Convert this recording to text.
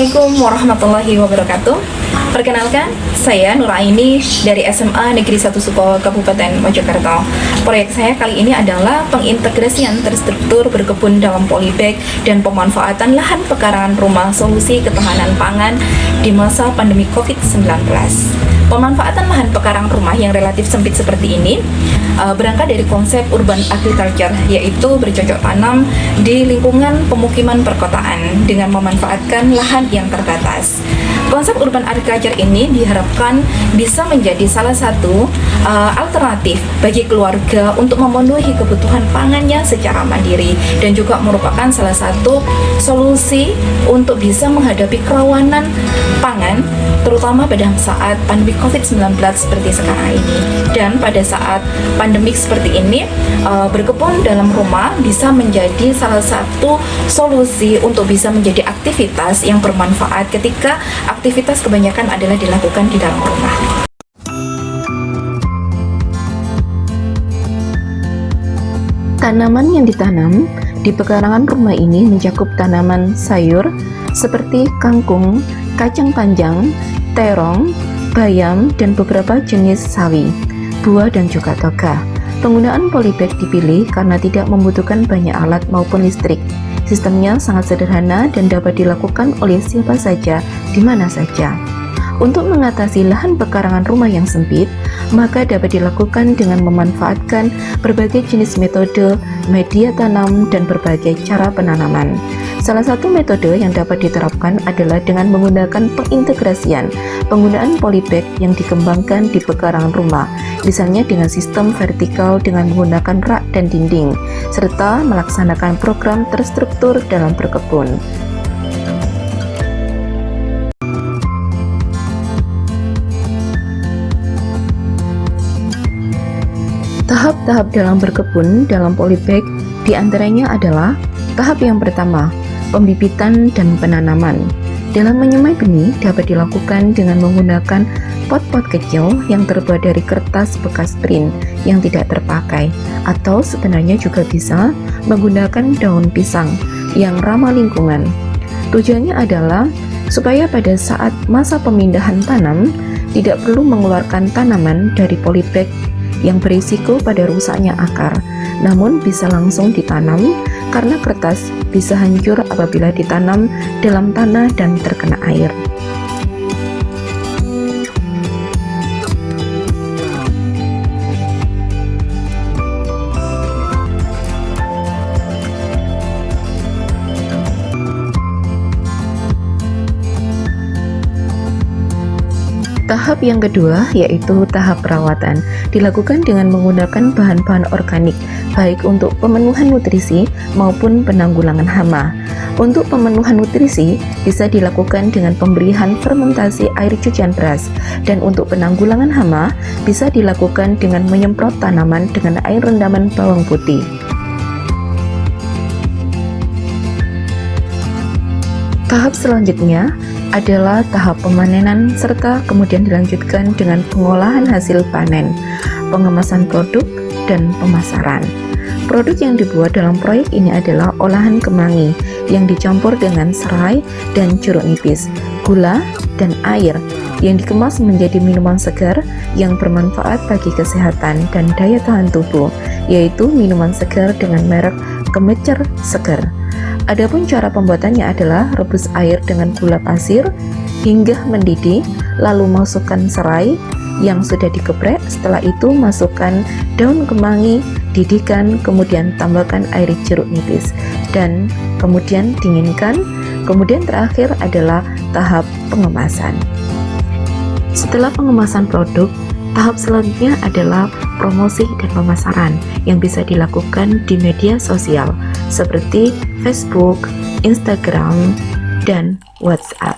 Assalamualaikum warahmatullahi wabarakatuh. Perkenalkan, saya Nuraini dari SMA Negeri 1 Suko, Kabupaten Mojokerto. Proyek saya kali ini adalah pengintegrasian terstruktur berkebun dalam polybag dan pemanfaatan lahan pekarangan rumah solusi ketahanan pangan di masa pandemi COVID-19. Pemanfaatan lahan pekarangan rumah yang relatif sempit seperti ini berangkat dari konsep urban agriculture, yaitu bercocok tanam di lingkungan pemukiman perkotaan dengan memanfaatkan lahan yang terbatas. Konsep urban agriculture ini diharapkan bisa menjadi salah satu alternatif bagi keluarga untuk memenuhi kebutuhan pangannya secara mandiri, dan juga merupakan salah satu solusi untuk bisa menghadapi kerawanan pangan terutama pada saat pandemi COVID-19 seperti sekarang ini. Dan pada saat pandemik seperti ini, berkebun dalam rumah bisa menjadi salah satu solusi untuk bisa menjadi aktivitas yang bermanfaat ketika aktivitas kebanyakan adalah dilakukan di dalam rumah. Tanaman yang ditanam di pekarangan rumah ini mencakup tanaman sayur seperti kangkung, kacang panjang, terong, bayam, dan beberapa jenis sawi, buah, dan juga toga. Penggunaan polybag dipilih karena tidak membutuhkan banyak alat maupun listrik. Sistemnya sangat sederhana dan dapat dilakukan oleh siapa saja, di mana saja. Untuk mengatasi lahan pekarangan rumah yang sempit, maka dapat dilakukan dengan memanfaatkan berbagai jenis metode, media tanam, dan berbagai cara penanaman. Salah satu metode yang dapat diterapkan adalah dengan menggunakan pengintegrasian penggunaan polybag yang dikembangkan di pekarangan rumah, misalnya dengan sistem vertikal dengan menggunakan rak dan dinding, serta melaksanakan program terstruktur dalam berkebun. Tahap-tahap dalam berkebun dalam polybag diantaranya adalah tahap yang pertama, pembibitan dan penanaman. Dalam menyemai benih dapat dilakukan dengan menggunakan pot-pot kecil yang terbuat dari kertas bekas print yang tidak terpakai, atau sebenarnya juga bisa menggunakan daun pisang yang ramah lingkungan. Tujuannya adalah supaya pada saat masa pemindahan tanam tidak perlu mengeluarkan tanaman dari polybag yang berisiko pada rusaknya akar, namun bisa langsung ditanam karena kertas bisa hancur apabila ditanam dalam tanah dan terkena air. Tahap yang kedua yaitu tahap perawatan, dilakukan dengan menggunakan bahan-bahan organik, baik untuk pemenuhan nutrisi maupun penanggulangan hama. Untuk pemenuhan nutrisi bisa dilakukan dengan pemberian fermentasi air cucian beras, dan untuk penanggulangan hama bisa dilakukan dengan menyemprot tanaman dengan air rendaman bawang putih. Tahap selanjutnya adalah tahap pemanenan serta kemudian dilanjutkan dengan pengolahan hasil panen, pengemasan produk, dan pemasaran. Produk yang dibuat dalam proyek ini adalah olahan kemangi yang dicampur dengan serai dan jeruk nipis, gula, dan air yang dikemas menjadi minuman segar yang bermanfaat bagi kesehatan dan daya tahan tubuh, yaitu minuman segar dengan merek Kemecer Seger. Adapun cara pembuatannya adalah rebus air dengan gula pasir hingga mendidih, lalu masukkan serai yang sudah digeprek. Setelah itu masukkan daun kemangi, didihkan, kemudian tambahkan air jeruk nipis, dan kemudian dinginkan. Kemudian terakhir adalah tahap pengemasan. Setelah pengemasan produk, tahap selanjutnya adalah promosi dan pemasaran yang bisa dilakukan di media sosial seperti Facebook, Instagram, dan WhatsApp.